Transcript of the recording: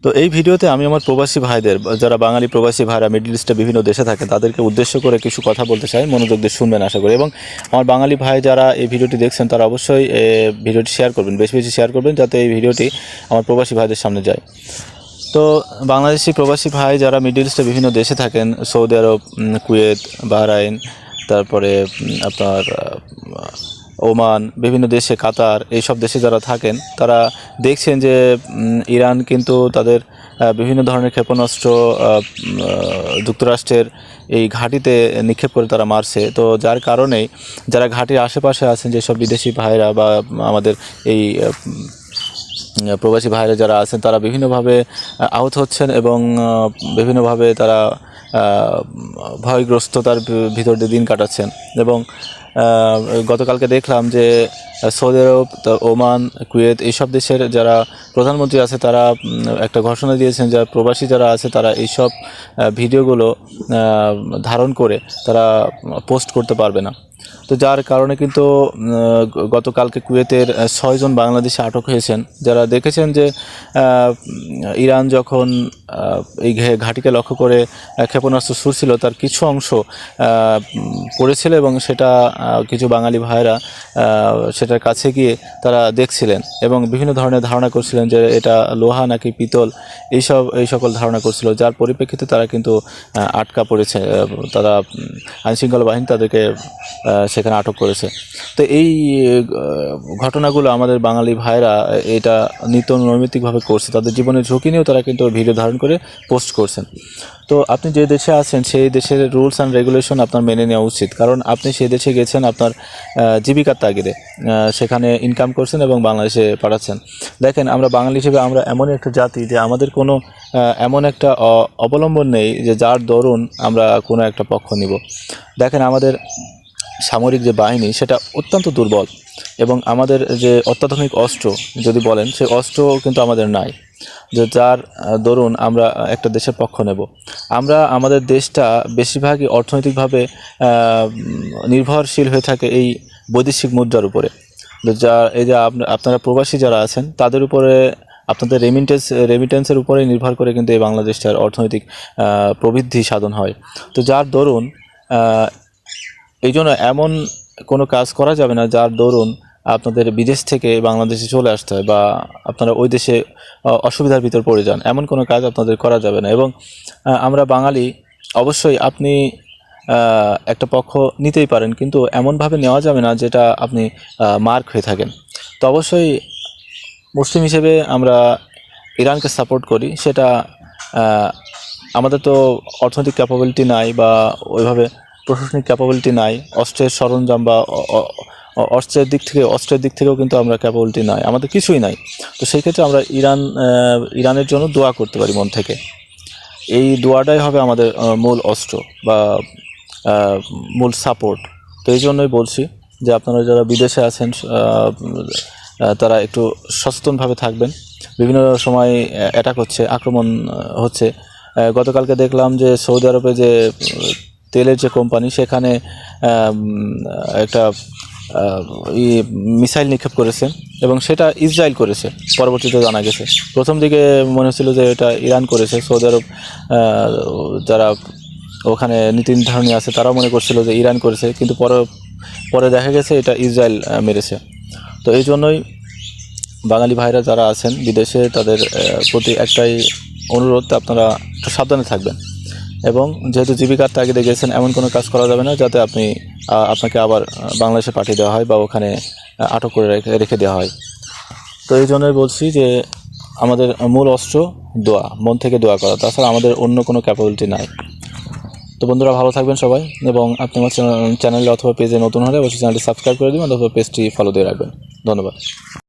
তো এই ভিডিওতে আমি আমার প্রবাসী ভাইদের, যারা বাঙালি প্রবাসী ভাইরা মিডল ইস্টে বিভিন্ন দেশে থাকে, তাদেরকে উদ্দেশ্য করে কিছু কথা বলতে চাই। মনোযোগ দিয়ে শুনবেন আশা করি। এবং আমার বাঙালি ভাই যারা এই ভিডিওটি দেখছেন তারা অবশ্যই ভিডিওটি শেয়ার করবেন, বেশি বেশি শেয়ার করবেন, যাতে এই ভিডিওটি আমার প্রবাসী ভাইদের সামনে যায়। তো বাংলাদেশি প্রবাসী ভাই যারা মিডল ইস্টে বিভিন্ন দেশে থাকেন, সৌদি আরব, কুয়েত, বাহরাইন, তারপরে আপনার ওমান, বিভিন্ন দেশে, কাতার, এইসব দেশে যারা থাকেন তারা দেখছেন যে ইরান কিন্তু তাদের বিভিন্ন ধরনের ক্ষেপণাস্ত্র যুক্তরাষ্ট্রের এই ঘাঁটিতে নিক্ষেপ করে তারা মারছে। তো যার কারণেই যারা ঘাঁটির আশেপাশে আছেন, যেসব বিদেশি ভাইরা বা আমাদের এই প্রবাসী ভাইরা যারা আছেন, তারা বিভিন্নভাবে আহত হচ্ছেন এবং বিভিন্নভাবে তারা ভয়গ্রস্ততার ভিতর দিয়ে দিন কাটাচ্ছেন। এবং গতকালকে দেখলাম যে সৌদি আরব, ওমান, কুয়েত, এইসব দেশের যারা প্রধানমন্ত্রী আছে তারা একটা ঘোষণা দিয়েছেন যে প্রবাসী যারা আছে তারা এইসব ভিডিওগুলো ধারণ করে তারা পোস্ট করতে পারবে না। তো যার কারণে কিন্তু গতকালকে কুয়েতের 6 জন বাংলাদেশি আটক হয়েছেন, যারা দেখেছেন যে ইরান যখন এই ঘাঁটিকে লক্ষ্য করে ক্ষেপণাস্ত্র ছুড়ছিল, তার কিছু অংশ পড়েছিল এবং সেটা কিছু বাঙালি ভাইরা সেটার কাছে গিয়ে তারা দেখছিলেন এবং বিভিন্ন ধরনের ধারণা করছিলেন যে এটা লোহা নাকি পিতল, এই সকল ধারণা করছিল, যার পরিপ্রেক্ষিতে তারা কিন্তু আটকা পড়েছে। তারা আইনশৃঙ্খলা বাহিনী তাদেরকে সেখানে আটক করেছে। তো এই ঘটনাগুলো আমাদের বাঙালি ভাইরা এটা নিত্য নৈমিত্তিকভাবে করছে, তাদের জীবনের ঝুঁকি নিয়েও তারা কিন্তু ভিডিও ধারণ করে পোস্ট করছেন। তো আপনি যে দেশে আছেন সেই দেশের রুলস অ্যান্ড রেগুলেশন আপনার মেনে নেওয়া উচিত, কারণ আপনি সেই দেশে গেছেন আপনার জীবিকার তাগিদে, সেখানে ইনকাম করছেন এবং বাংলাদেশে পাঠাচ্ছেন। দেখেন, আমরা বাঙালি হিসেবে আমরা এমন একটা জাতি যে আমাদের কোনো এমন একটা অবলম্বন নেই যে যার দরুন আমরা কোনো একটা পক্ষ নিব। দেখেন, আমাদের সামরিক যে বাহিনী সেটা অত্যন্ত দুর্বল এবং আমাদের যে অত্যাধুনিক অস্ত্র যদি বলেন, সেই অস্ত্র কিন্তু আমাদের নাই যে যার দরুন আমরা একটা দেশের পক্ষ নেব। আমরা আমাদের দেশটা বেশিরভাগই অর্থনৈতিকভাবে নির্ভরশীল হয়ে থাকে এই বৈদেশিক মুদ্রার উপরে। এই যে আপনারা প্রবাসী যারা আছেন তাদের উপরে, আপনাদের রেমিটেন্সের উপরে নির্ভর করে কিন্তু এই বাংলাদেশটার অর্থনৈতিক প্রবৃদ্ধি সাধন হয়। তো যার দরুন এই জন্য এমন কোনো কাজ করা যাবে না যার দরুন আপনাদের বিদেশ থেকে বাংলাদেশে চলে আসতে হয় বা আপনারা ওই দেশে অসুবিধার ভিতর পড়ে যান, এমন কোনো কাজ আপনাদের করা যাবে না। এবং আমরা বাঙালি, অবশ্যই আপনি একটা পক্ষ নিতেই পারেন, কিন্তু এমনভাবে নেওয়া যাবে না যেটা আপনি মার্ক হয়ে থাকেন। তো অবশ্যই মুসলিম হিসেবে আমরা ইরানকে সাপোর্ট করি, সেটা আমাদের তো অর্থনৈতিক ক্যাপাবিলিটি নাই বা ওইভাবে প্রশাসনিক ক্যাপাবিলিটি নাই, অস্ত্রের সরঞ্জাম বা অস্ত্রের দিক থেকেও কিন্তু আমরা ক্যাপাবিলিটি নাই, আমাদের কিছুই নাই। তো সেই ক্ষেত্রে আমরা ইরানের জন্য দোয়া করতে পারি মন থেকে। এই দোয়াটাই হবে আমাদের মূল অস্ত্র বা মূল সাপোর্ট। তো এই জন্যই বলছি যে আপনারা যারা বিদেশে আছেন তারা একটু সচেতনভাবে থাকবেন। বিভিন্ন সময় আক্রমণ হচ্ছে। গতকালকে দেখলাম যে সৌদি আরবে যে তেলের যে কোম্পানি, সেখানে একটা মিসাইল নিক্ষেপ করেছে এবং সেটা ইসরায়েল করেছে, পরবর্তীতে জানা গেছে। প্রথম দিকে মনে হচ্ছিল যে এটা ইরান করেছে, সৌদি আরব যারা ওখানে নীতি নির্ধারণী আছে তারাও মনে করছিল যে ইরান করেছে, কিন্তু পরে দেখা গেছে এটা ইসরায়েল মেরেছে। তো এই জন্যই বাঙালি ভাইরা যারা আছেন বিদেশে, তাদের প্রতি একটাই অনুরোধ, আপনারা একটু সাবধানে থাকবেন। এবং যেহেতু জীবিকার তাগিদে গেছেন, এমন কোনো কাজ করা যাবে না যাতে আপনাকে আবার বাংলাদেশে পাঠিয়ে দেওয়া হয় বা ওখানে আটক করে রেখে দেওয়া হয়। তো এই জন্যই বলছি যে আমাদের মূল অস্ত্র দোয়া, মন থেকে দোয়া করা, তাছাড়া আমাদের অন্য কোনো ক্যাপাবিলিটি নাই। তো বন্ধুরা, ভালো থাকবেন সবাই, এবং আপনি আমার চ্যানেলে অথবা পেজে নতুন হলে অবশ্যই চ্যানেলটি সাবস্ক্রাইব করে দেবেন অথবা পেজটি ফলো দিয়ে রাখবেন। ধন্যবাদ।